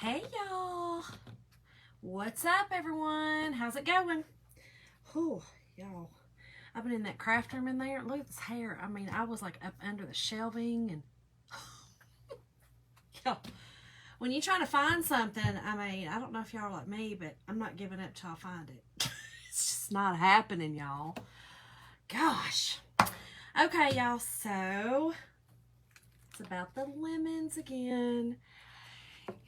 Hey y'all, what's up everyone? How's it going? Oh, y'all, I've been in that craft room in there. Look at this hair. I mean, I was like up under the shelving and y'all, when you're trying to find something, I mean, I don't know if y'all are like me, but I'm not giving up till I find it. It's just not happening, y'all. Gosh. Okay, y'all, so it's about the lemons again.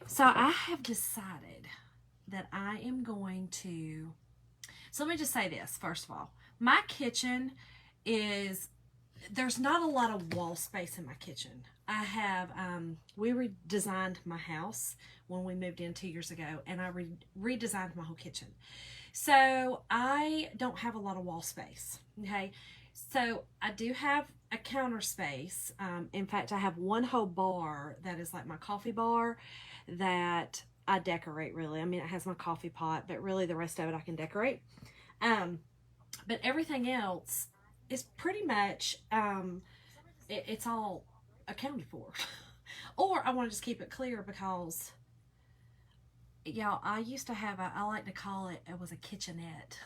So I have decided that I am going to, so let me just say this first of all. My kitchen is, there's not a lot of wall space in my kitchen. I have, we redesigned my house when we moved in 2 years ago, and I redesigned my whole kitchen. So I don't have a lot of wall space, okay? So I do have a counter space. In fact, I have one whole bar that is like my coffee bar that I decorate really. I mean, it has my coffee pot, but really the rest of it I can decorate. But everything else is pretty much, it's all accounted for. Or I want to just keep it clear because, y'all, I used to have I like to call it, it was a kitchenette.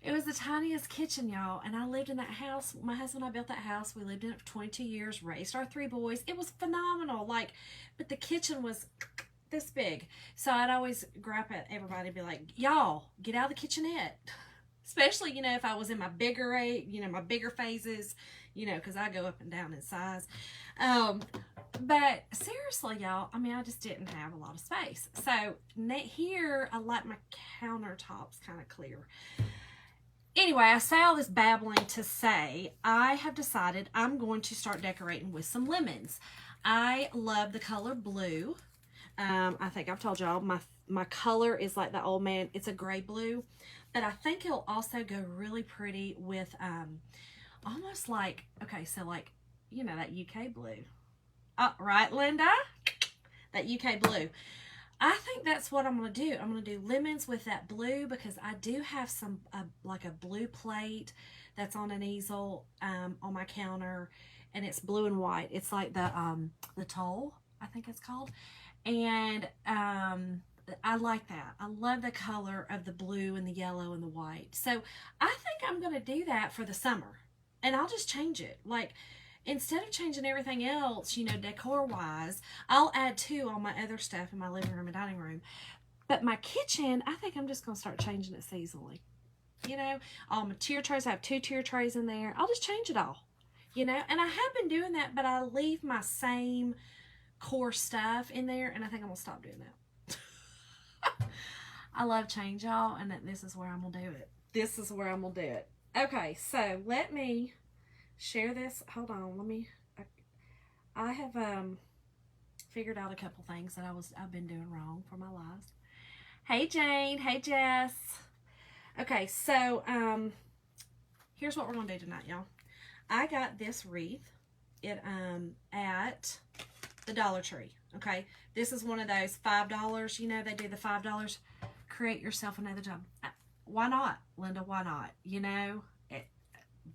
It was the tiniest kitchen, y'all, and I lived in that house. My husband and I built that house. We lived in it for 22 years, raised our 3 boys. It was phenomenal, like, but the kitchen was this big. So I'd always grab at everybody and be like, y'all, get out of the kitchenette. Especially, you know, if I was in my bigger, my bigger phases, because I go up and down in size. But seriously, y'all, I mean, I just didn't have a lot of space. So here, I like my countertops kind of clear. Anyway, I say all this babbling to say I have decided I'm going to start decorating with some lemons. I love the color blue. I think I've told y'all my color is like the old man. It's a gray blue, but I think it'll also go really pretty with almost like, okay, so like, that UK blue. Right, Linda? That UK blue. I think that's what I'm going to do. I'm going to do lemons with that blue because I do have some, like a blue plate that's on an easel on my counter, and it's blue and white. It's like the toll, I think it's called. And I like that. I love the color of the blue and the yellow and the white. So I think I'm going to do that for the summer, and I'll just change it. Like, instead of changing everything else, decor-wise, I'll add to all my other stuff in my living room and dining room. But my kitchen, I think I'm just going to start changing it seasonally. All my tier trays, I have 2 tier trays in there. I'll just change it all, And I have been doing that, but I leave my same core stuff in there, and I think I'm going to stop doing that. I love change, y'all, and this is where I'm going to do it. This is where I'm going to do it. Okay, so let me share this. Hold on, I have figured out a couple things that I've been doing wrong for my lives. Hey Jane, hey Jess. Okay, so here's what we're gonna do tonight, y'all. I got this wreath at the Dollar Tree. Okay, this is one of those $5. They do the $5. Create yourself another job. Why not, Linda? Why not?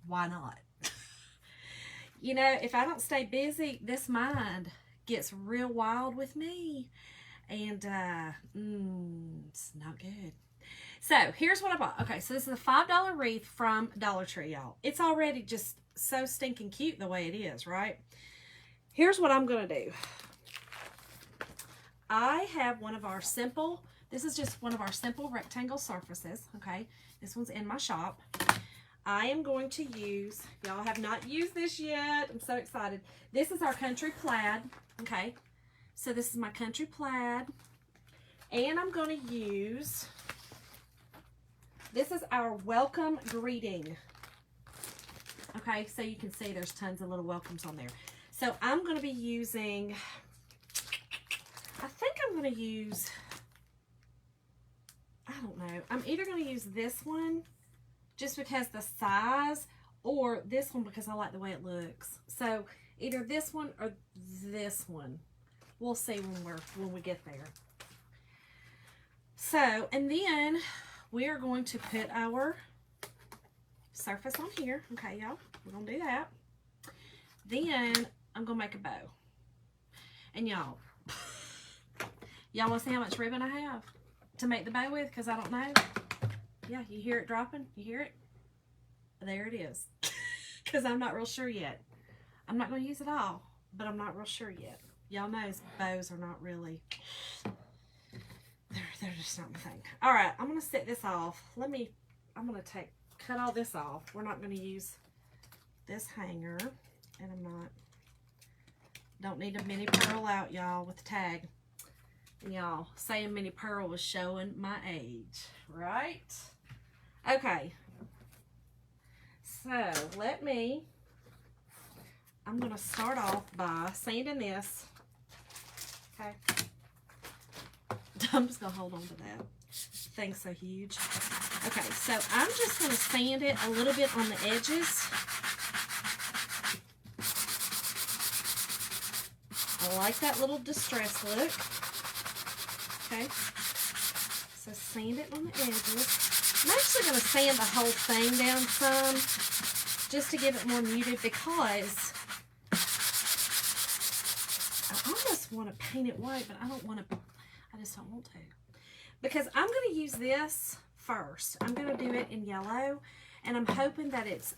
Why not? If I don't stay busy, this mind gets real wild with me. And it's not good. So here's what I bought. Okay, so this is a $5 wreath from Dollar Tree, y'all. It's already just so stinking cute the way it is, right? Here's what I'm going to do. I have one of our simple, this is just one of our simple rectangle surfaces, okay? This one's in my shop. I am going to use, y'all have not used this yet. I'm so excited. This is our country plaid, okay? So this is my country plaid. And I'm going to use, this is our welcome greeting. Okay, so you can see there's tons of little welcomes on there. So I'm going to be using, I think I'm going to use, I don't know. I'm either going to use this one, just because the size, or this one because I like the way it looks. So either this one or this one. We'll see when we get there. So, and then we are going to put our surface on here. Okay, y'all, we're gonna do that. Then I'm gonna make a bow. And y'all, Y'all want to see how much ribbon I have to make the bow with? Because I don't know. Yeah, you hear it dropping? You hear it? There it is. Because I'm not real sure yet. I'm not going to use it all, but I'm not real sure yet. Y'all know bows are not really, they're just not my thing. All right, I'm going to set this off. I'm going to cut all this off. We're not going to use this hanger, and don't need a mini pearl out, y'all, with the tag. And y'all, saying mini pearl was showing my age, right? Okay. So, I'm going to start off by sanding this. Okay. I'm just going to hold on to that. Thing's so huge. Okay, so I'm just going to sand it a little bit on the edges. I like that little distress look. Okay. So sand it on the edges. I'm actually going to sand the whole thing down some just to give it more muted because I almost want to paint it white, but I just don't want to. Because I'm going to use this first. I'm going to do it in yellow, and I'm hoping that it's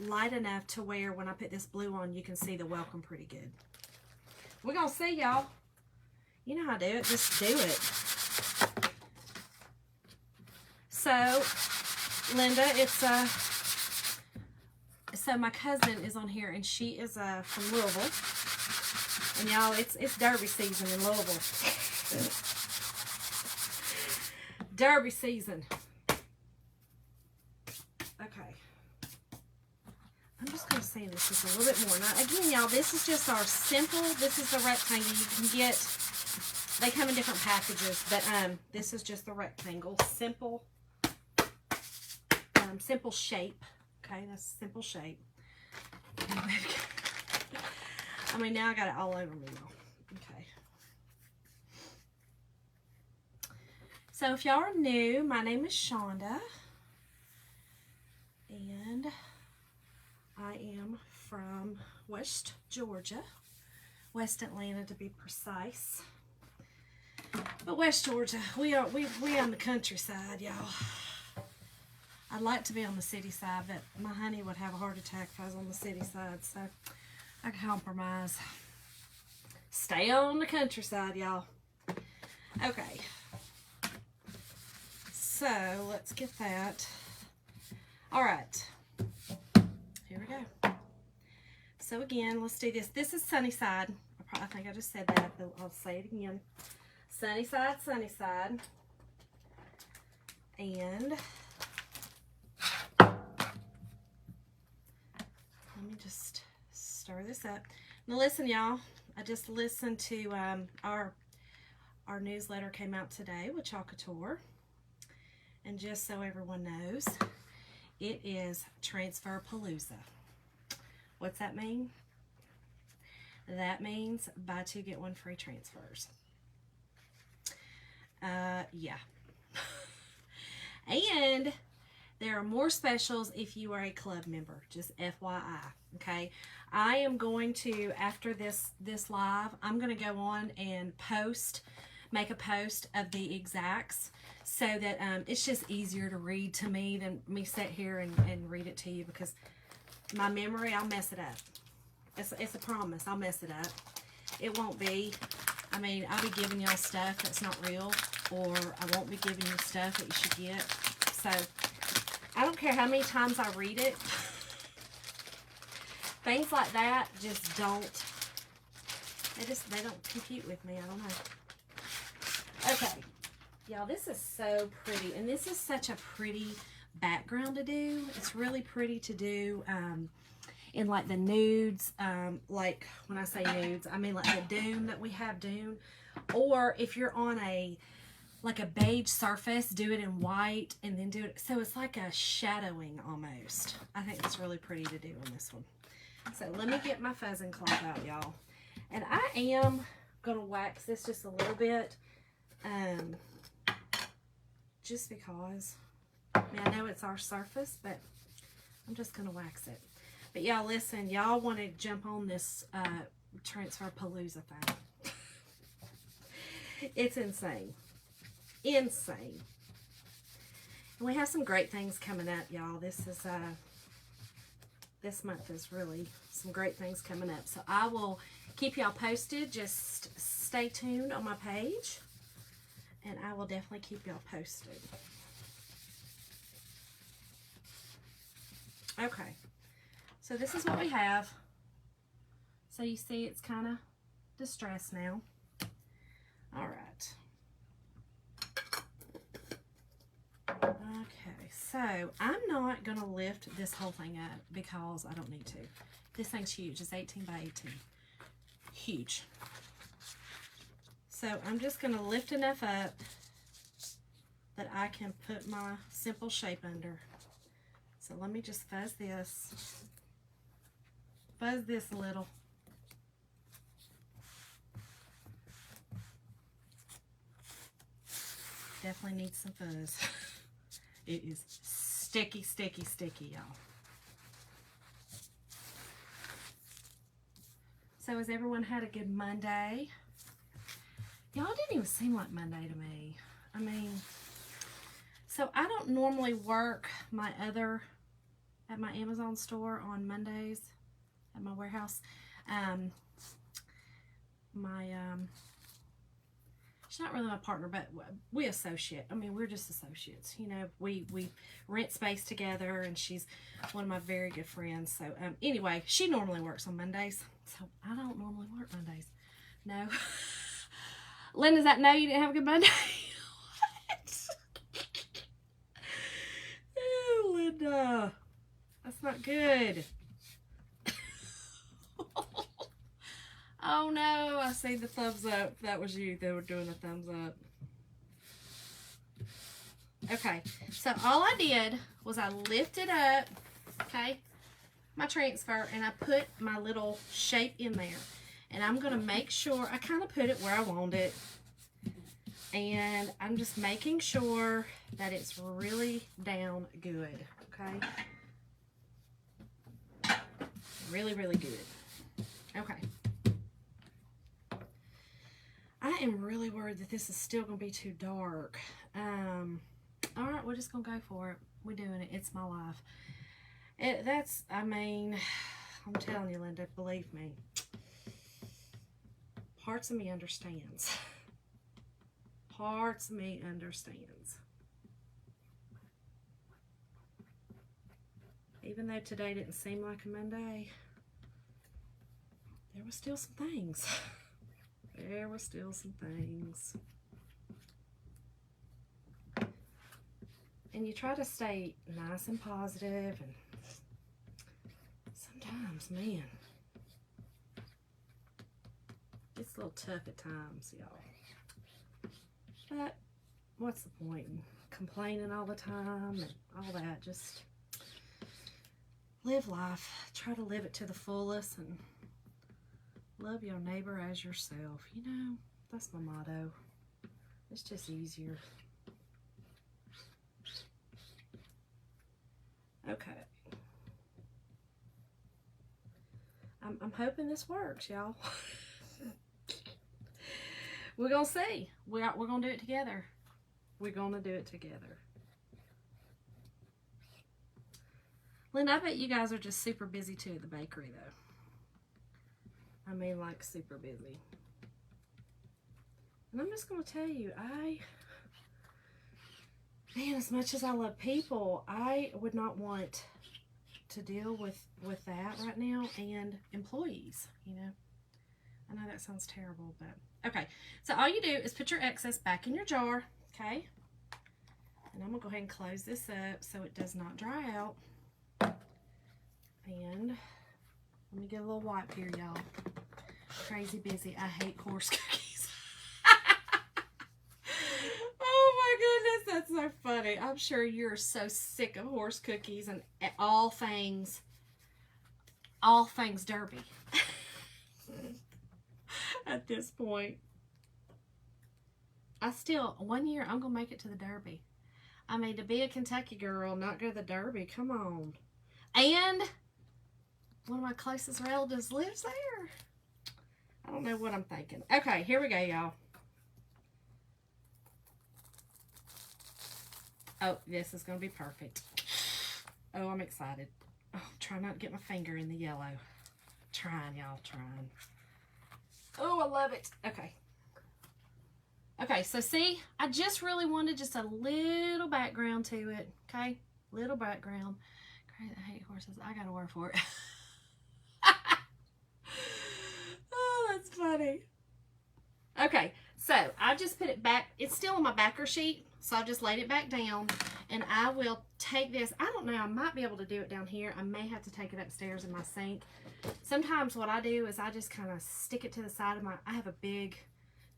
light enough to where when I put this blue on, you can see the welcome pretty good. We're going to see, y'all. You know how to do it. Just do it. So, Linda, so my cousin is on here, and she is from Louisville. And y'all, it's derby season in Louisville. Derby season. Okay. I'm just going to sand this just a little bit more. Now, again, y'all, this is just our simple, this is the rectangle. You can get, they come in different packages, but this is just the rectangle. Simple, simple shape. Okay, that's simple shape. I mean, now I got it all over me, y'all. Okay. So if y'all are new, my name is Shonda, and I am from West Georgia, West Atlanta to be precise. But West Georgia, we on the countryside, y'all. I'd like to be on the city side, but my honey would have a heart attack if I was on the city side, so I compromise. Stay on the countryside, y'all. Okay. So, let's get that. All right. Here we go. So, again, let's do this. This is sunny side. I think I just said that, but I'll say it again. Sunny side, sunny side. And let me just stir this up. Now listen, y'all, I just listened to our newsletter came out today with Chalkator, and just so everyone knows, it is Transfer Palooza. What's that mean? That means buy two get one free transfers. Yeah. And there are more specials if you are a club member, just FYI, okay? I am going to, after this live, I'm going to go on and make a post of the exacts so that it's just easier to read to me than me sit here and read it to you, because my memory, I'll mess it up. It's a promise, I'll mess it up. It won't be, I mean, I'll be giving y'all stuff that's not real, or I won't be giving you stuff that you should get. So, I don't care how many times I read it. Things like that just don't, they don't compute with me. I don't know. Okay. Y'all, this is so pretty. And this is such a pretty background to do. It's really pretty to do in like the nudes. Like when I say nudes, I mean like the dune that we have dune. Or if you're on like a beige surface, do it in white and then do it. So it's like a shadowing almost. I think it's really pretty to do on this one. So let me get my fuzzing cloth out, y'all. And I am going to wax this just a little bit. Just because. I mean, I know it's our surface, but I'm just going to wax it. But y'all, listen, y'all want to jump on this Transfer Palooza thing. It's insane. Insane. And we have some great things coming up, y'all. This month is really some great things coming up. So I will keep y'all posted. Just stay tuned on my page. And I will definitely keep y'all posted. Okay. So this is what we have. So you see it's kind of distressed now. All right. Okay, so I'm not going to lift this whole thing up because I don't need to. This thing's huge. It's 18 by 18. Huge. So I'm just going to lift enough up that I can put my simple shape under. So let me just fuzz this. Fuzz this a little. Definitely needs some fuzz. It is sticky, sticky, sticky, y'all. So has everyone had a good Monday? Y'all didn't even seem like Monday to me. I mean, so I don't normally work at my Amazon store on Mondays at my warehouse. She's not really my partner, but we associate. I mean, we're just associates. You know, we rent space together, and she's one of my very good friends. So anyway, she normally works on Mondays, so I don't normally work Mondays. No. Lynn, does that know you didn't have a good Monday? What? Oh, Linda. That's not good. Oh no, I see the thumbs up. That was you. They were doing a thumbs up. Okay, so all I did was I lifted up, okay, my transfer, and I put my little shape in there. And I'm going to make sure, I kind of put it where I want it. And I'm just making sure that it's really down good, okay? Really, really good. Okay. I am really worried that this is still going to be too dark. All right, we're just going to go for it. We're doing it. It's my life. I mean, I'm telling you, Linda, believe me. Parts of me understands. Parts of me understands. Even though today didn't seem like a Monday, there were still some things. There were still some things. And you try to stay nice and positive, and sometimes, man, it's a little tough at times, y'all. But what's the point in complaining all the time and all that? Just live life. Try to live it to the fullest and love your neighbor as yourself. You know, that's my motto. It's just easier. Okay. I'm hoping this works, y'all. We're going to see. We're going to do it together. We're going to do it together. Lynn, I bet you guys are just super busy too at the bakery, though. I mean, like, super busy. And I'm just going to tell you, man, as much as I love people, I would not want to deal with that right now, and employees, you know. I know that sounds terrible, but okay. So all you do is put your excess back in your jar, okay? And I'm going to go ahead and close this up so it does not dry out. And let me get a little wipe here, y'all. Crazy busy. I hate horse cookies. Oh my goodness, that's so funny. I'm sure you're so sick of horse cookies and all things Derby. At this point. One year, I'm going to make it to the Derby. I mean, to be a Kentucky girl, not go to the Derby, come on. And one of my closest relatives lives there. I don't know what I'm thinking. Okay, here we go, y'all. Oh, this is going to be perfect. Oh, I'm excited. Oh, try not to get my finger in the yellow. Trying, y'all, trying. Oh, I love it. Okay. Okay, so see, I just really wanted just a little background to it, okay? Little background. Crazy, I hate horses. I got a word for it. Oh, that's funny. Okay, so I just put it back. It's still on my backer sheet, so I just laid it back down, and I will take this. I don't know, I might be able to do it down here. I may have to take it upstairs in my sink. Sometimes what I do is I just kind of stick it to the side of I have a big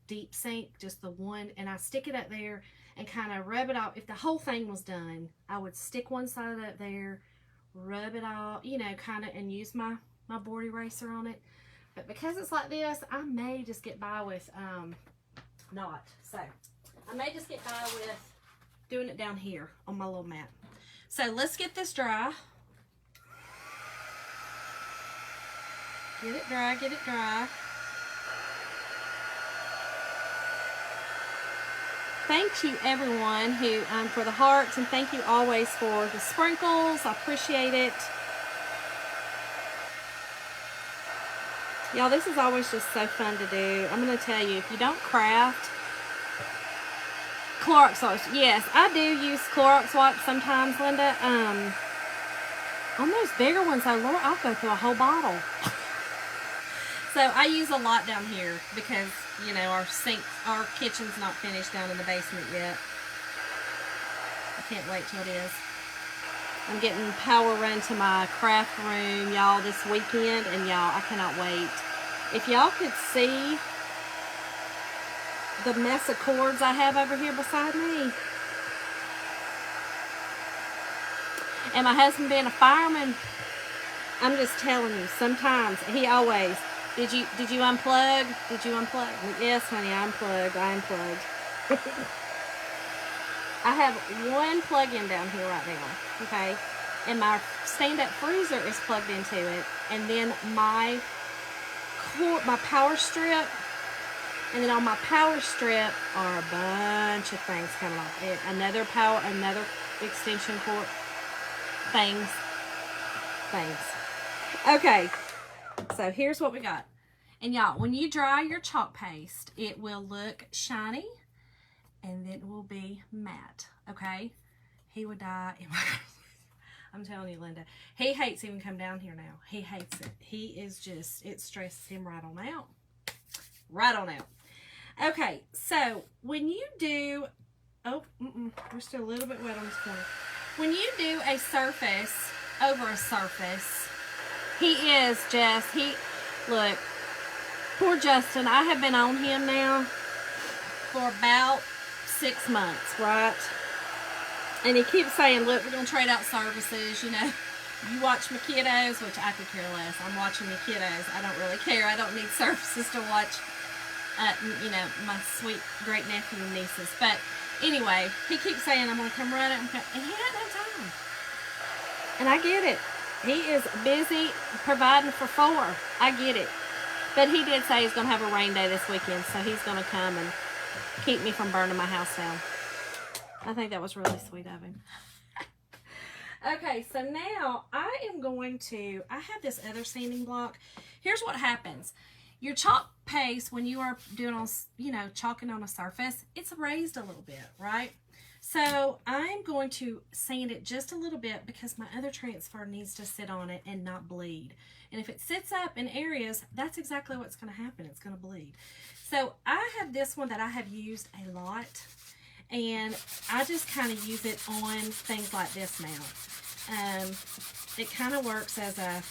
deep sink, just the one, and I stick it up there and kind of rub it off. If the whole thing was done, I would stick one side up there, rub it off, you know, kind of, and use my board eraser on it. But because it's like this, I may just get by with not. So I may just get by with doing it down here on my little mat. So let's get this dry. Get it dry, get it dry. Thank you, everyone, who for the hearts, and thank you always for the sprinkles. I appreciate it. Y'all, this is always just so fun to do. I'm going to tell you, if you don't craft, Clorox wipes. Yes, I do use Clorox wipes sometimes, Linda. On those bigger ones, though, Lord, I'll go through a whole bottle. So I use a lot down here because, you know, our kitchen's not finished down in the basement yet. I can't wait till it is. I'm getting power run to my craft room, y'all, this weekend, and y'all, I cannot wait. If y'all could see the mess of cords I have over here beside me. And my husband being a fireman, I'm just telling you, sometimes he always, did you unplug? Did you unplug? Yes, honey, I unplugged. I unplugged. I have one plug-in down here right now, okay? And my stand-up freezer is plugged into it. And then my power strip, and then on my power strip are a bunch of things coming off. Another extension cord, things. Okay, so here's what we got. And y'all, when you dry your chalk paste, it will look shiny, and then it will be matte, okay? He would die. I'm telling you, Linda, he hates even come down here now. He hates it. He is just, it stresses him right on out. Right on out. Okay, so when you do, we're still a little bit wet on this corner. When you do a surface over a surface, look, poor Justin, I have been on him now for about 6 months, right? And he keeps saying, look, we're going to trade out services, you know. You watch my kiddos, which I could care less. I'm watching my kiddos. I don't really care. I don't need services to watch, you know, my sweet great nephew and nieces. But anyway, he keeps saying, I'm going to come run it. And he had no time. And I get it. He is busy providing for 4. I get it. But he did say he's going to have a rain day this weekend, so he's going to come and keep me from burning my house down. I think that was really sweet of him. Okay, so now I have this other sanding block. Here's what happens. Your chalk paste, when you are doing, chalking on a surface, it's raised a little bit, right? So I'm going to sand it just a little bit because my other transfer needs to sit on it and not bleed. And if it sits up in areas, that's exactly what's going to happen. It's going to bleed. So I have this one that I have used a lot. And I just kind of use it on things like this now. It kind of works as a,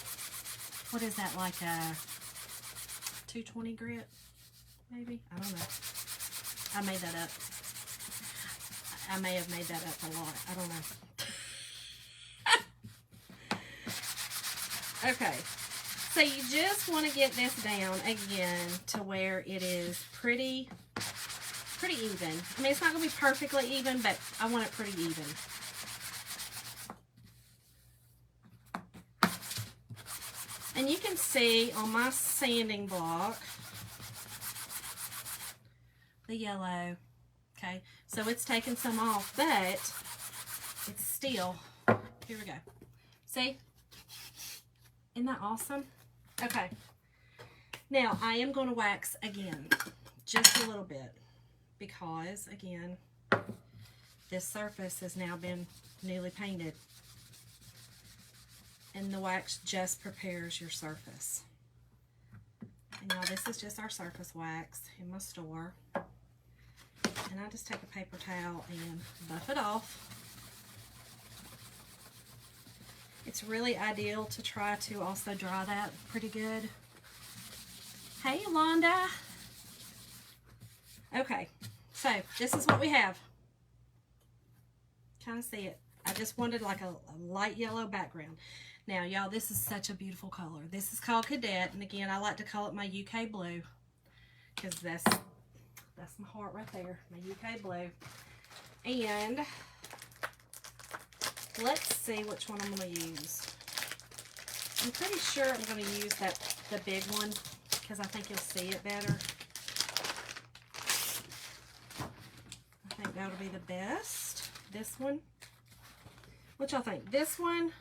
what is that, like a 220 grit, maybe? I don't know. I made that up. I may have made that up a lot. I don't know. Okay. So you just want to get this down again to where it is pretty even. I mean, it's not going to be perfectly even, but I want it pretty even. And you can see on my sanding block, the yellow, okay? So it's taken some off, but it's still. Here we go. See? Isn't that awesome? Okay. Now, I am going to wax again, just a little bit, because, again, this surface has now been newly painted, and the wax just prepares your surface. And now this is just our surface wax in my store, and I just take a paper towel and buff it off. It's really ideal to try to also dry that pretty good. Hey, Yolanda. Okay, so this is what we have. Kind of see it. I just wanted like a light yellow background. Now, y'all, this is such a beautiful color. This is called Cadet, and again, I like to call it my UK blue, because that's my heart right there, my UK blue. And let's see which one I'm going to use. I'm pretty sure I'm going to use the big one, because I think you'll see it better. I think that'll be the best. This one. What y'all think? This one?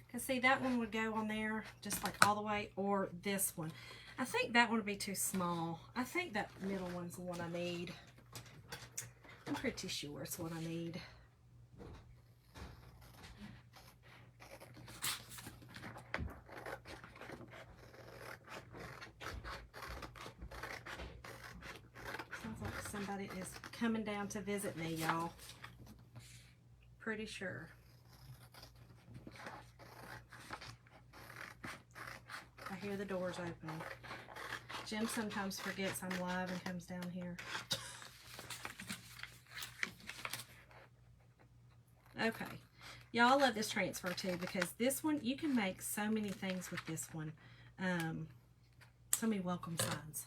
Because see, that one would go on there just like all the way, or this one. I think that one would be too small. I think that middle one's the one I need. I'm pretty sure it's what I need. Sounds like somebody is coming down to visit me, y'all. Pretty sure. I hear the doors opening. Jim sometimes forgets I'm live and comes down here. Okay. Y'all love this transfer too, because this one, you can make so many things with this one. So many welcome signs.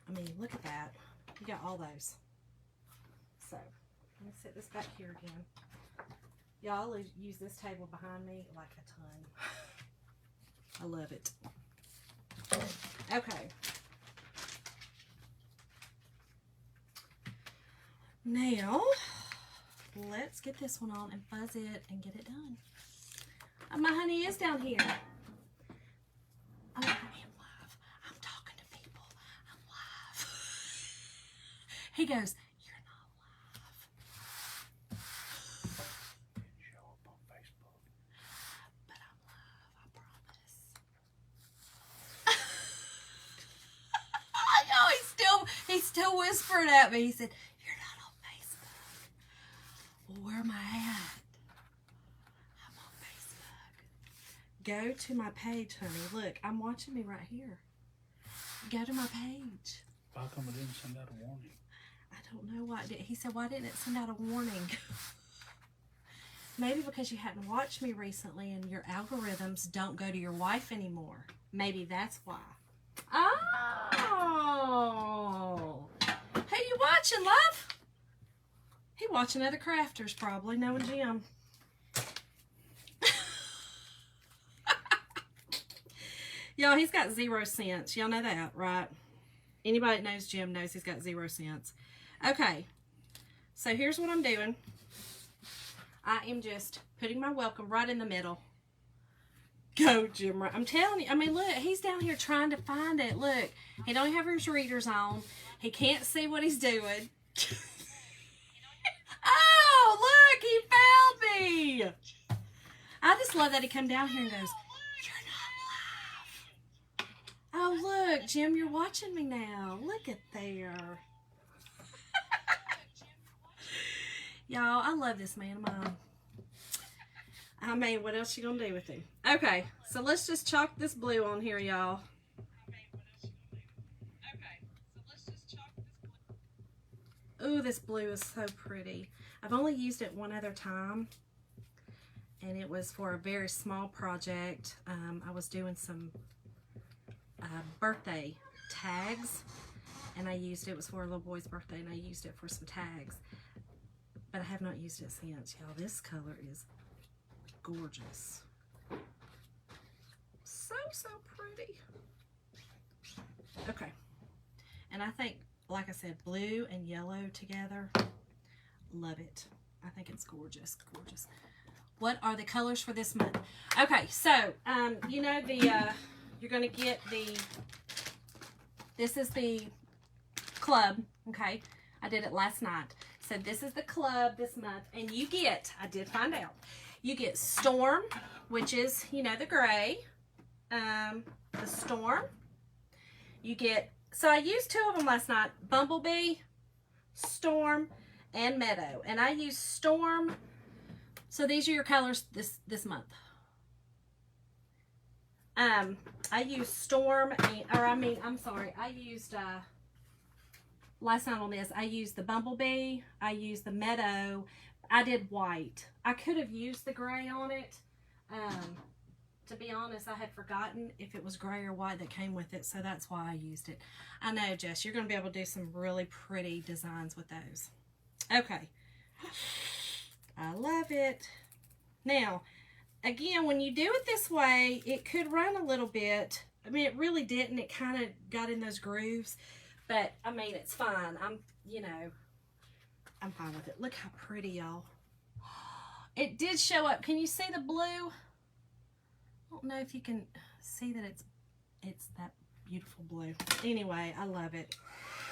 I mean, look at that. You got all those. So, let me set this back here again. Y'all use this table behind me like a ton. I love it. Okay. Now, let's get this one on and fuzz it and get it done. My honey is down here. Oh, I am live. I'm talking to people. I'm live. He goes, "You're not live." Show up on Facebook. But I'm live, I promise. He still whispered at me. He said, "You're not on Facebook." Well, where am I at? I'm on Facebook. Go to my page, honey. Look, I'm watching me right here. Go to my page. How come it didn't send out a warning? I don't know why. He said, "Why didn't it send out a warning?" Maybe because you hadn't watched me recently and your algorithms don't go to your wife anymore. Maybe that's why. Oh! Who you watching, love? He watching other crafters, probably, knowing Jim. Y'all, he's got 0 cents. Y'all know that, right? Anybody that knows Jim knows he's got 0 cents. Okay, so here's what I'm doing. I am just putting my welcome right in the middle. Go, Jim. I'm telling you. I mean, look, he's down here trying to find it. Look, he don't have his readers on. He can't see what he's doing. Oh, look, he found me. I just love that he come down here and goes, "You're not live." Oh, look, Jim, you're watching me now. Look at there. Y'all, I love this man of mine. I mean, what else you gonna do with him? Okay, so let's just chalk this blue on here, y'all. Ooh, this blue is so pretty. I've only used it one other time, and it was for a very small project. I was doing some birthday tags, and I used it. It was for a little boy's birthday, and I used it for some tags. But I have not used it since, y'all. This color is gorgeous. So pretty. Okay. And I think, like I said, blue and yellow together. Love it. I think it's gorgeous, gorgeous. What are the colors for this month? Okay, so, you know you're going to get this is the club, okay? I did it last night. So this is the club this month, and you get, I did find out, you get Storm, which is, you know, the gray, the Storm. You get, so I used 2 of them last night, Bumblebee, Storm, and Meadow. And I used Storm, so these are your colors this month. I used Storm, I used, last night on this, I used the Bumblebee, I used the Meadow, I did white. I could have used the gray on it. To be honest, I had forgotten if it was gray or white that came with it, so that's why I used it. I know, Jess, you're going to be able to do some really pretty designs with those. Okay. I love it. Now, again, when you do it this way, it could run a little bit. I mean, it really didn't. It kind of got in those grooves. But, I mean, it's fine. I'm fine with it. Look how pretty, y'all. It did show up. Can you see the blue? I don't know if you can see that it's that beautiful blue. Anyway, I love it.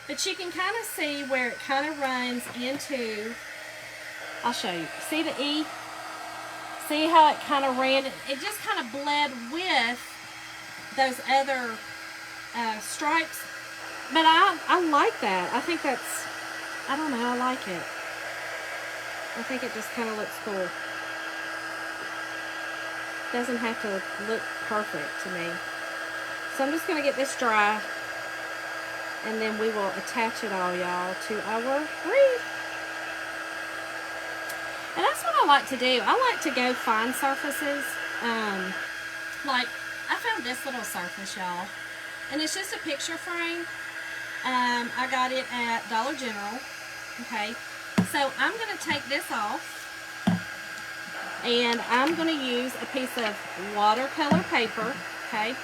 But you can kind of see where it kind of runs into, I'll show you. See the E? See how it kind of ran? It just kind of bled with those other stripes. But I like that. I think that's, I don't know, I like it. I think it just kind of looks cool. Doesn't have to look perfect to me. So I'm just going to get this dry, and then we will attach it all, y'all, to our wreath. And that's what I like to do. I like to go find surfaces. Like, I found this little surface, y'all, and it's just a picture frame. I got it at Dollar General. Okay, so I'm going to take this off. And I'm going to use a piece of watercolor paper, okay?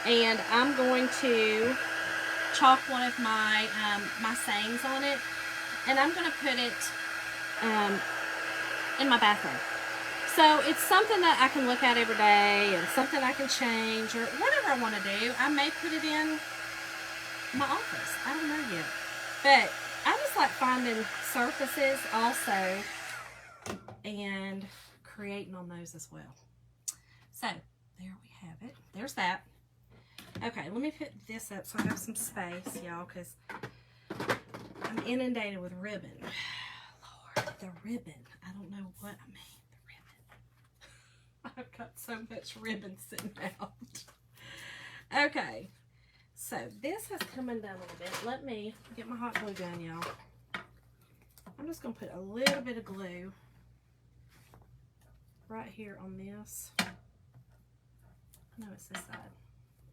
And I'm going to chalk one of my my sayings on it, and I'm going to put it in my bathroom. So it's something that I can look at every day, and something I can change, or whatever I want to do. I may put it in my office. I don't know yet. But I just like finding surfaces also, and creating on those as well. So there we have it. There's that. Okay, let me put this up so I have some space, y'all, because I'm inundated with ribbon. Lord, the ribbon. I don't know what I mean. The ribbon. I've got so much ribbon sitting out. Okay, so this has come undone a little bit. Let me get my hot glue gun, y'all. I'm just going to put a little bit of glue right here on this. No, it's this side.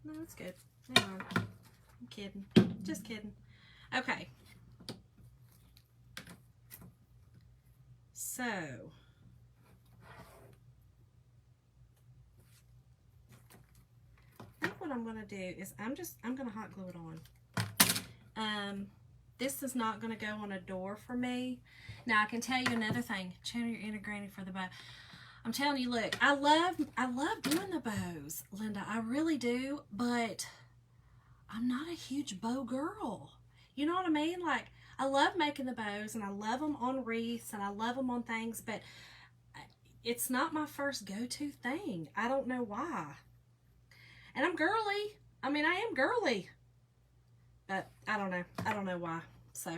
No, it's good. Never mind. I'm kidding. Just kidding. Okay. So, I think what I'm going to do is I'm going to hot glue it on. This is not going to go on a door for me. Now, I can tell you another thing. Channel your inner granny for the bow. I'm telling you, look, I love doing the bows, Linda. I really do, but I'm not a huge bow girl. You know what I mean? Like, I love making the bows, and I love them on wreaths, and I love them on things, but it's not my first go-to thing. I don't know why. And I'm girly. I mean, I am girly. But I don't know. I don't know why. So,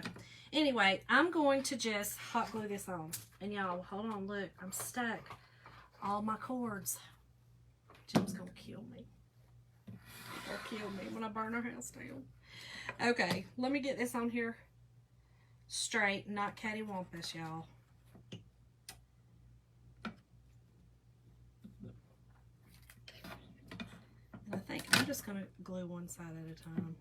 anyway, I'm going to just hot glue this on. And y'all, hold on, look. I'm stuck. All my cords. Jim's going to kill me. He'll kill me when I burn our house down. Okay, let me get this on here straight, not cattywampus, y'all. And I think I'm just going to glue one side at a time.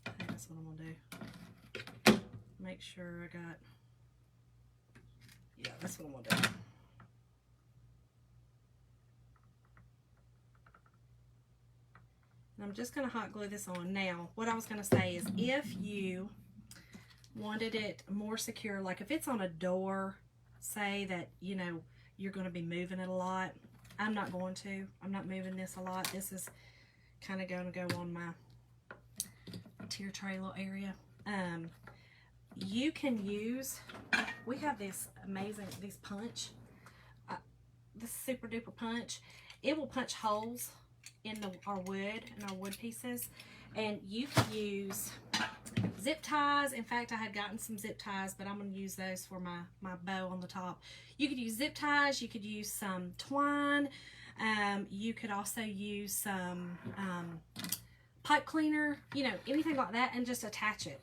I think that's what I'm going to do. Make sure I got, yeah, that's what I'm going to do. And I'm just going to hot glue this on. Now, what I was going to say is if you wanted it more secure. Like if it's on a door, say that, you know, you're going to be moving it a lot. I'm not going to. I'm not moving this a lot. This is kind of going to go on my tier tray little area. You can use, we have this amazing, this punch, this super duper punch. It will punch holes in our wood pieces, and you can use zip ties. In fact, I had gotten some zip ties, but I'm going to use those for my bow on the top. You could use zip ties, you could use some twine, you could also use some pipe cleaner, you know, anything like that, and just attach it.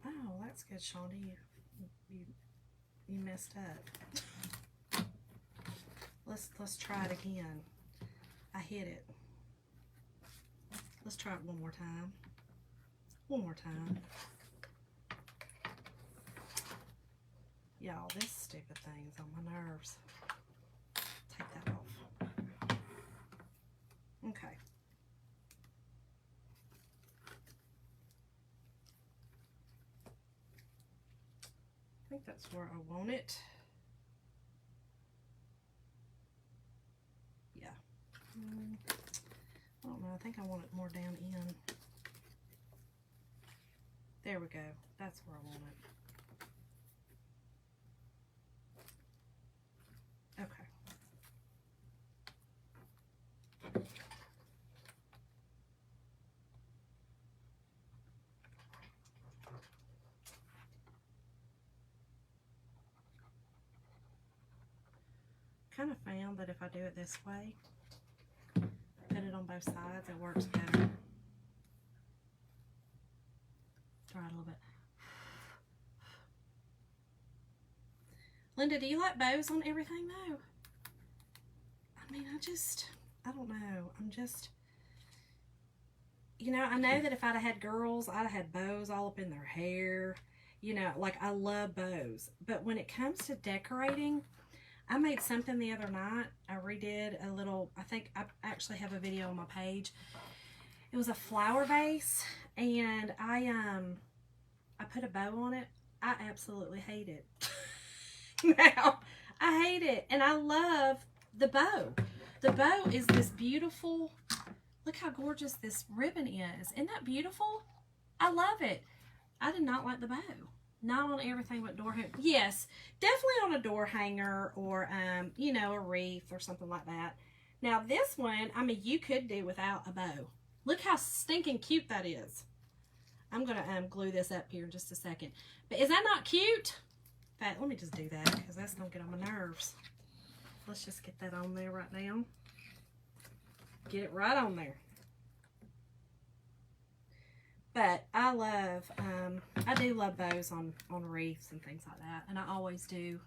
Oh, that's good, Shonda. You messed up. Let's try it again. I hit it. Let's try it one more time. One more time. Y'all, this stupid thing's on my nerves. Take that off. Okay. I think that's where I want it. Yeah. I don't know. I think I want it more down in. There we go. That's where I want it. Okay. Kind of found that if I do it this way, put it on both sides, it works better. Try it a little bit. Linda, do you like bows on everything though? I mean, I don't know. I'm just, you know, I know that if I'd have had girls, I'd have had bows all up in their hair. You know, like I love bows. But when it comes to decorating, I made something the other night. I redid a little, I think I actually have a video on my page. It was a flower vase, and I put a bow on it. I absolutely hate it. Now, I hate it, and I love the bow. The bow is this beautiful, look how gorgeous this ribbon is. Isn't that beautiful? I love it. I did not like the bow. Not on everything but door hanger. Yes, definitely on a door hanger or, you know, a wreath or something like that. Now this one, I mean, you could do without a bow. Look how stinking cute that is. I'm going to glue this up here in just a second. But is that not cute? In fact, let me just do that because that's going to get on my nerves. Let's just get that on there right now. Get it right on there. But I love, I do love bows on wreaths and things like that. And I always do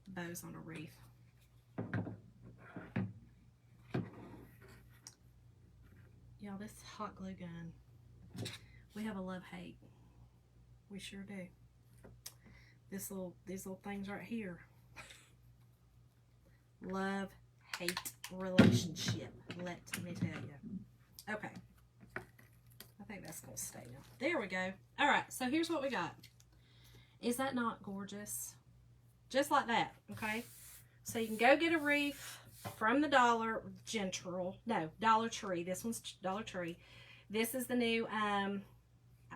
bows on a wreath. Y'all, this hot glue gun, we have a love-hate. We sure do. These little things right here. Love-hate relationship, let me tell you. Okay. I think that's going to stay now. There we go. All right, so here's what we got. Is that not gorgeous? Just like that, okay? So you can go get a wreath from the Dollar Tree. This one's Dollar Tree. This is the new,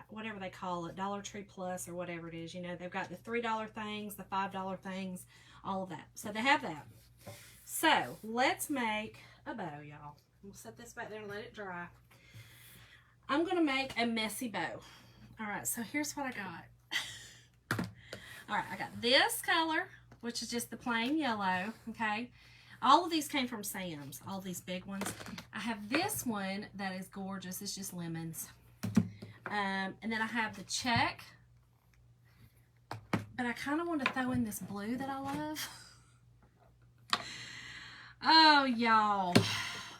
whatever they call it, Dollar Tree Plus or whatever it is. You know, they've got the $3 things, the $5 things, all of that. So they have that. So let's make a bow, y'all. We'll set this back there and let it dry. I'm going to make a messy bow. All right, so here's what I got. All right, I got this color, which is just the plain yellow, okay? All of these came from Sam's, all these big ones. I have this one that is gorgeous. It's just lemons. And then I have the check. But I kind of want to throw in this blue that I love. Oh, y'all.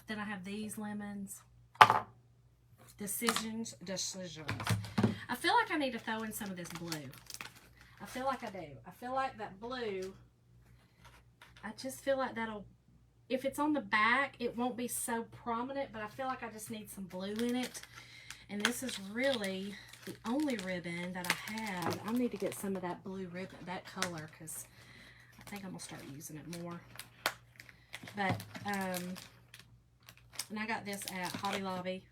Then I have these lemons. Decisions. I feel like I need to throw in some of this blue. I feel like I do. I feel like that blue, I just feel like that'll, if it's on the back, it won't be so prominent, but I feel like I just need some blue in it. And this is really the only ribbon that I have. I need to get some of that blue ribbon, that color, because I think I'm going to start using it more. But, and I got this at Hobby Lobby.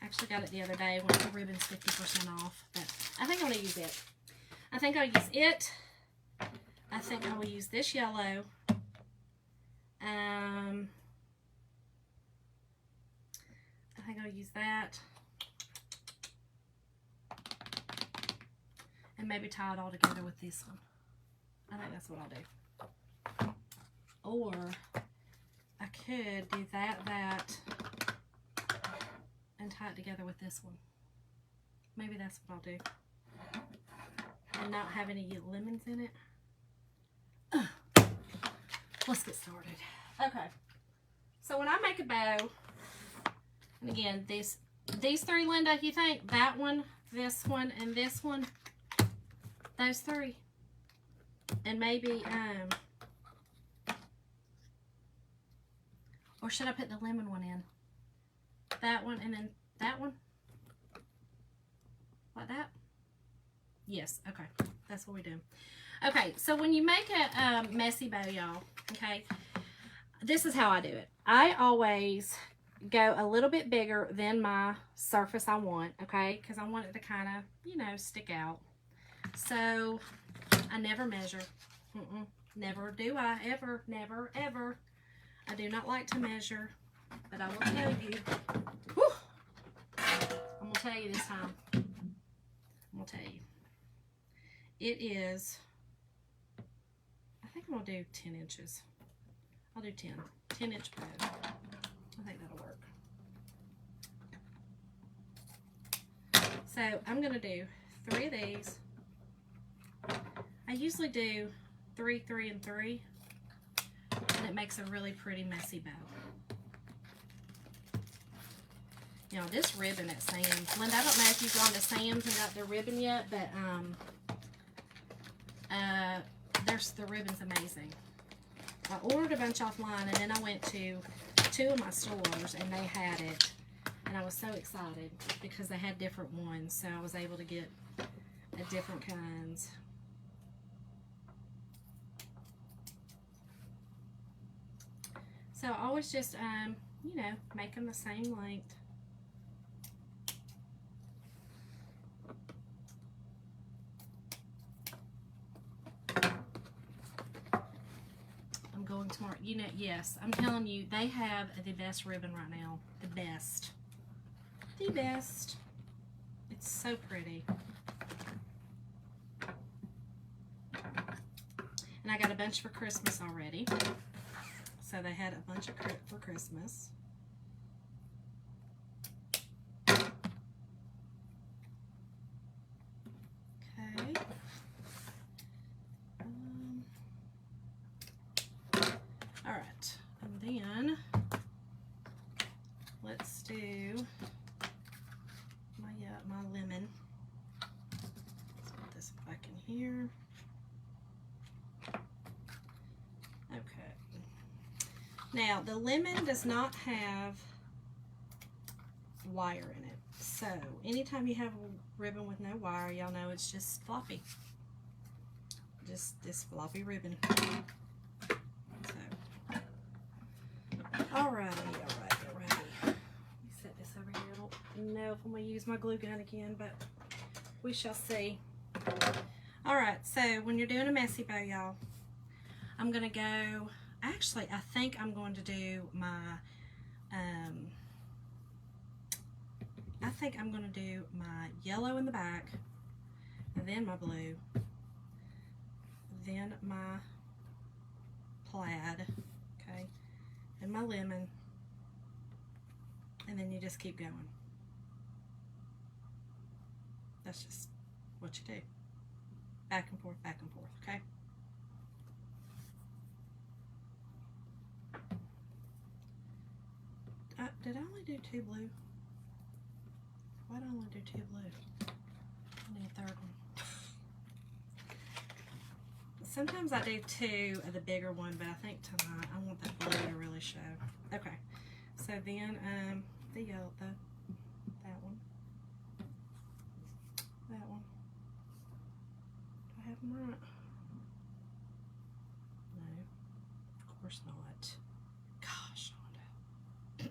Actually got it the other day when the ribbon's 50% off. But I think I'm going to use it. I think I'll use it. I think I will use this yellow. I think I'll use that. And maybe tie it all together with this one. I think that's what I'll do. Or I could do that, and tie it together with this one. Maybe that's what I'll do. And not have any lemons in it. Let's get started. Okay. So when I make a bow, and again, these three, Linda, you think that one, this one, and this one, those three, and maybe, or should I put the lemon one in? That one, and then that one? Like that? Yes, okay. That's what we do. Okay, so when you make a messy bow, y'all, okay, this is how I do it. I always go a little bit bigger than my surface I want, okay, because I want it to kind of, you know, stick out. So I never measure. Never do I, ever, never, ever. I do not like to measure, but I will tell you. Whew, I'm going to tell you this time. I'm going to tell you. It is, I think I'm going to do 10 inches. I'll do 10. 10-inch bow. I think that'll work. So I'm going to do 3 of these. I usually do 3, 3, and 3. And it makes a really pretty messy bow. You know, this ribbon at Sam's. Linda, I don't know if you've gone to Sam's and got their ribbon yet, but the ribbon's amazing. I ordered a bunch offline, and then I went to 2 of my stores, and they had it. And I was so excited because they had different ones, so I was able to get different kinds. So I always just, you know, make them the same length. I'm going tomorrow. You know, yes, I'm telling you, they have the best ribbon right now. The best. The best. It's so pretty. And I got a bunch for Christmas already. So they had a bunch of for Christmas. Okay. All right. And then let's do my lemon. Let's put this back in here. Okay. Now, the lemon does not have wire in it. So, anytime you have a ribbon with no wire, y'all know it's just floppy. Just this floppy ribbon. So, alrighty. Let me set this over here. I don't know if I'm going to use my glue gun again, but we shall see. Alright, so when you're doing a messy bow, y'all, I'm going to go... Actually, I think I'm going to do my, yellow in the back, and then my blue, then my plaid, okay, and my lemon, and then you just keep going. That's just what you do. Back and forth, okay? Did I only do 2 blue? Why did I only do 2 blue? I need a 3rd one. Sometimes I do 2 of the bigger one, but I think tonight I want that blue to really show. Okay, so then the yellow, that one. them right? No, of course not. Gosh, Shonda.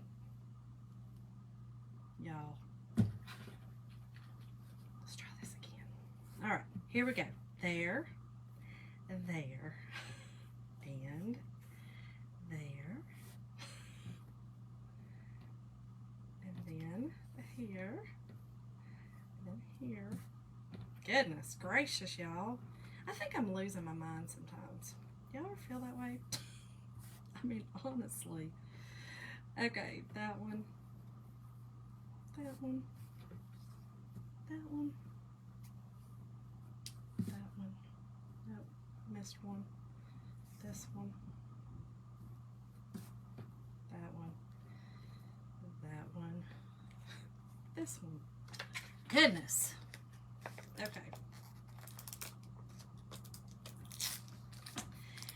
Y'all. Let's try this again. All right, here we go. There, and there, and there, and then here, and then here. Goodness gracious, y'all. I think I'm losing my mind sometimes. Y'all ever feel that way? I mean, honestly. Okay, that one. That one. That one. That one. Nope, missed one. This one. That one. That one. This one. Goodness. Okay.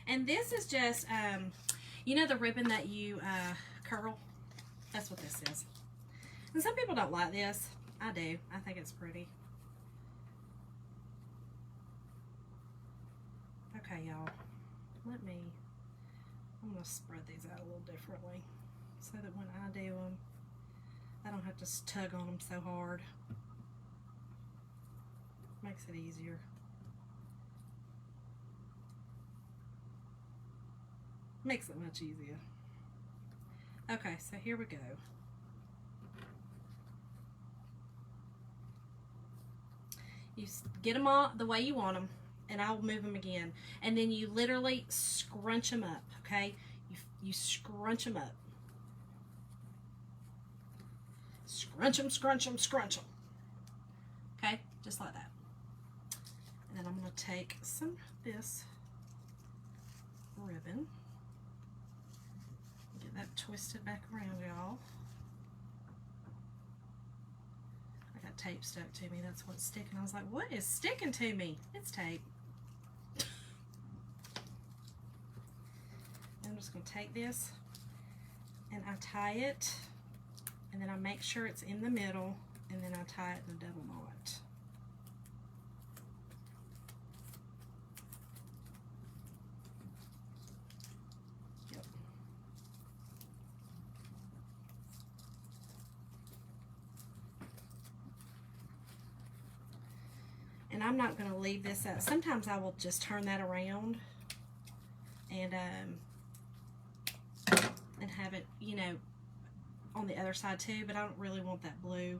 And this is just, you know the ribbon that you curl? That's what this is. And some people don't like this. I do. I think it's pretty. Okay, y'all. I'm going to spread these out a little differently so that when I do them, I don't have to tug on them so hard. Makes it easier. Makes it much easier. Okay, so here we go. You get them all the way you want them, and I'll move them again. And then you literally scrunch them up, okay? You scrunch them up. Scrunch them, scrunch them, scrunch them. Okay, just like that. And then I'm going to take some of this ribbon. Get that twisted back around, y'all. I got tape stuck to me. That's what's sticking. I was like, what is sticking to me? It's tape. I'm just going to take this and I tie it. And then I make sure it's in the middle. And then I tie it in a double knot. And I'm not going to leave this up. Sometimes I will just turn that around and have it, you know, on the other side too, but I don't really want that blue,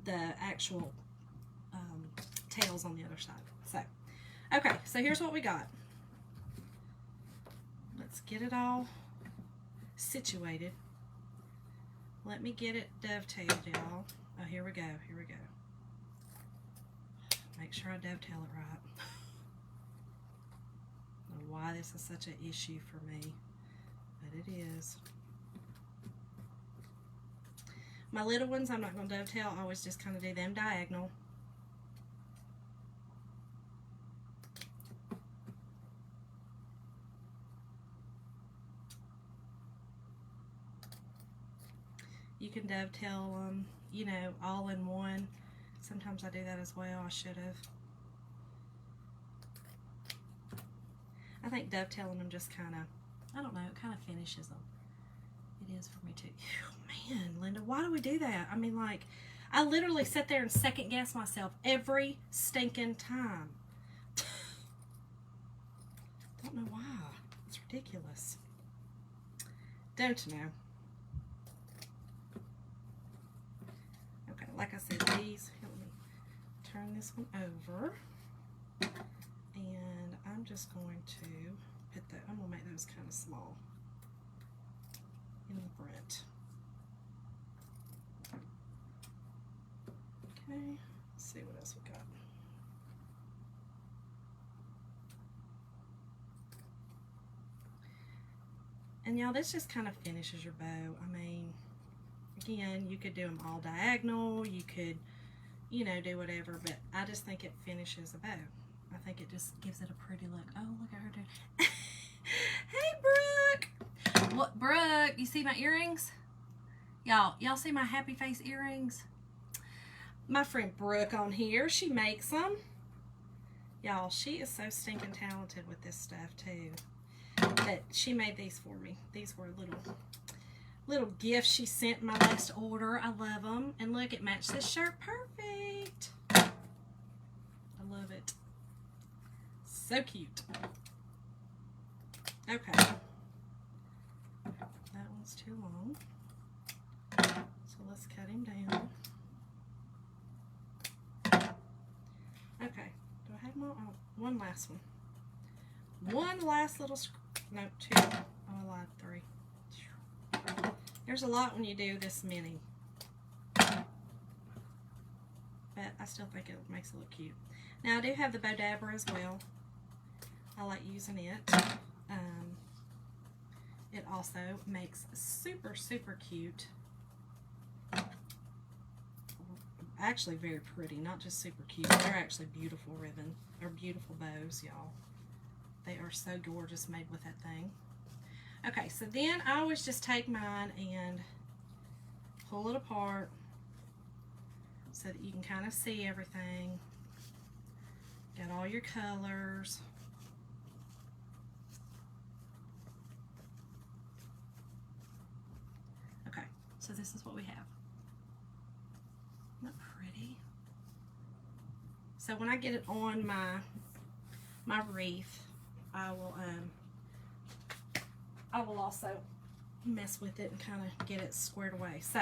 the actual tails on the other side. So, okay, so here's what we got. Let's get it all situated. Let me get it dovetailed, y'all. Oh, here we go, here we go. Make sure I dovetail it right. I don't know why this is such an issue for me, but it is. My little ones, I'm not going to dovetail. I always just kind of do them diagonal. You can dovetail them, you know, all in one. Sometimes I do that as well. I should have. I think dovetailing them just kind of, I don't know, it kind of finishes them. It is for me too. Ew, man, Linda, why do we do that? I mean, like, I literally sit there and second guess myself every stinking time. Don't know why. It's ridiculous. Don't know. Okay, like I said, these, let me turn this one over. And I'm just going to put that, I'm going to make those kind of small in the front. Okay, let's see what else we got. And y'all, this just kind of finishes your bow. I mean, again, you could do them all diagonal, you could, you know, do whatever, but I just think it finishes a bow. I think it just gives it a pretty look. Oh, look at her doing. Hey, Brooke. What, Brooke? You see my earrings? Y'all see my happy face earrings? My friend Brooke on here, she makes them. Y'all, she is so stinking talented with this stuff too. But she made these for me. These were little gifts she sent in my last order. I love them. And look, it matched this shirt perfect. I love it. So cute. Okay. That one's too long. So let's cut him down. Okay. Do I have more? Oh, one last one. One last little, no, two. Oh, I lied, three. There's a lot when you do this many. But I still think it makes it look cute. Now, I do have the Bow Dabber as well. I like using it. It also makes super, super cute. Actually very pretty, not just super cute. They're actually beautiful ribbon, or beautiful bows, y'all. They are so gorgeous made with that thing. Okay, so then I always just take mine and pull it apart so that you can kind of see everything. Got all your colors. Okay, so this is what we have. Isn't that pretty? So when I get it on my wreath, I will also mess with it and kind of get it squared away. So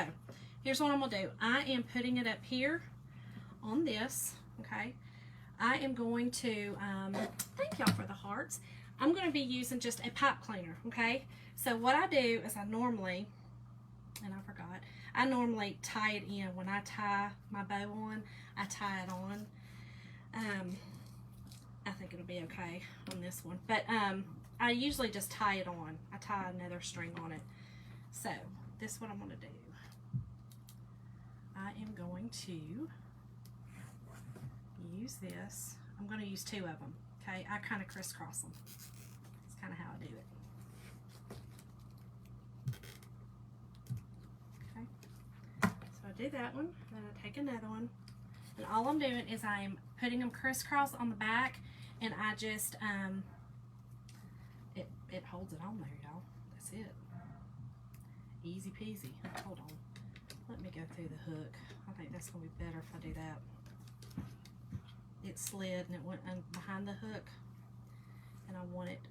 here's what I'm gonna do. I am putting it up here on this, okay? I am going to, thank y'all for the hearts. I'm gonna be using just a pipe cleaner, okay? So what I do is I normally tie it in. When I tie my bow on, I tie it on. I think it'll be okay on this one. But I usually just tie it on. I tie another string on it. So this is what I'm going to do. I am going to use this. I'm going to use two of them. Okay, I kind of crisscross them. That's kind of how I do it. Okay, so I do that one, then I take another one, and all I'm doing is I'm putting them crisscross on the back, and I just it holds it on there, y'all. That's it. Easy peasy. Hold on. Let me go through the hook. I think that's going to be better if I do that. It slid and it went behind the hook, and I want it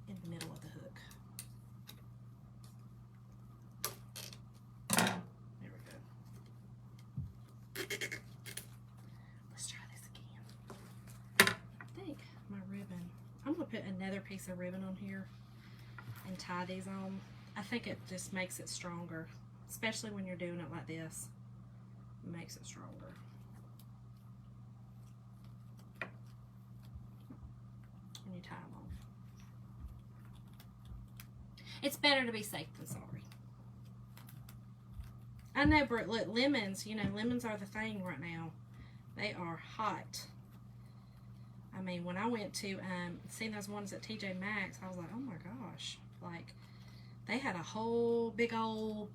in the middle of the hook. There we go. Let's try this again. I think my ribbon, I'm going to put another piece of ribbon on here and tie these on. I think it just makes it stronger, especially when you're doing it like this. It makes it stronger. And you tie them off. It's better to be safe than sorry. I know, Brooke, look, lemons, you know, lemons are the thing right now. They are hot. I mean, when I went to see those ones at TJ Maxx, I was like, oh my gosh. Like, they had a whole big old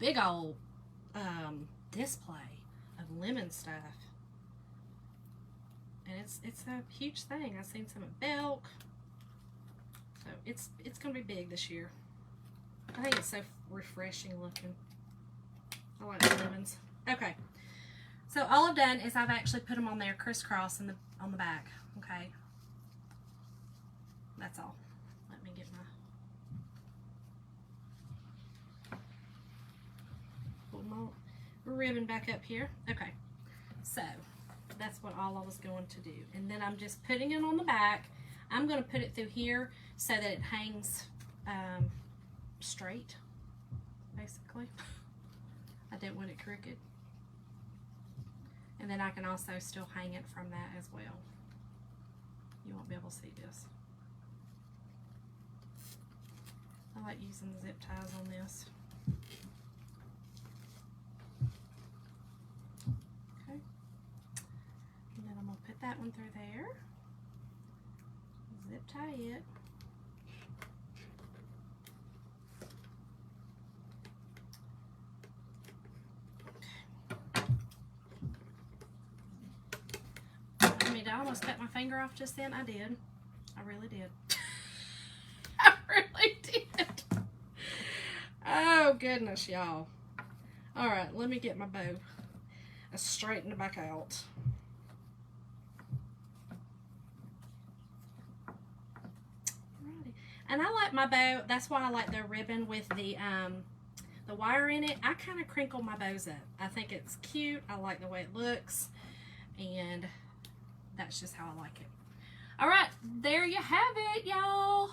display of lemon stuff. And it's a huge thing. I've seen some at Belk. So it's going to be big this year. I think it's so refreshing looking. I like the lemons. Okay. So all I've done is I've actually put them on there crisscross on the back. Okay. That's all. Let me get my ribbon back up here. Okay. So that's what all I was going to do. And then I'm just putting it on the back. I'm going to put it through here so that it hangs straight, basically. I didn't want it crooked. And then I can also still hang it from that as well. You won't be able to see this. I like using the zip ties on this. Okay. And then I'm going to put that one through there. Zip tie it. almost cut my finger off just then. I did. I really did. I really did. Oh, goodness, y'all. All right, let me get my bow straightened back out. Alrighty. And I like my bow. That's why I like the ribbon with the wire in it. I kind of crinkle my bows up. I think it's cute. I like the way it looks. And that's just how I like it. All right, there you have it, y'all.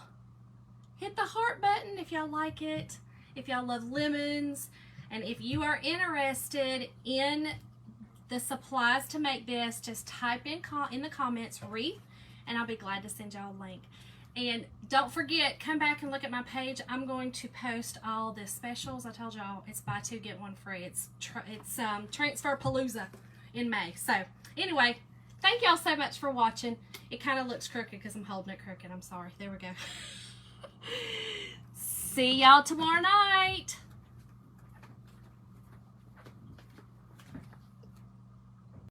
Hit the heart button if y'all like it, if y'all love lemons, and if you are interested in the supplies to make this, just type in the comments Wreath, and I'll be glad to send y'all a link. And don't forget, come back and look at my page. I'm going to post all the specials. I told y'all it's buy two get one free. It's Transfer Palooza in May. So anyway, thank y'all so much for watching. It kind of looks crooked because I'm holding it crooked. I'm sorry. There we go. See y'all tomorrow night.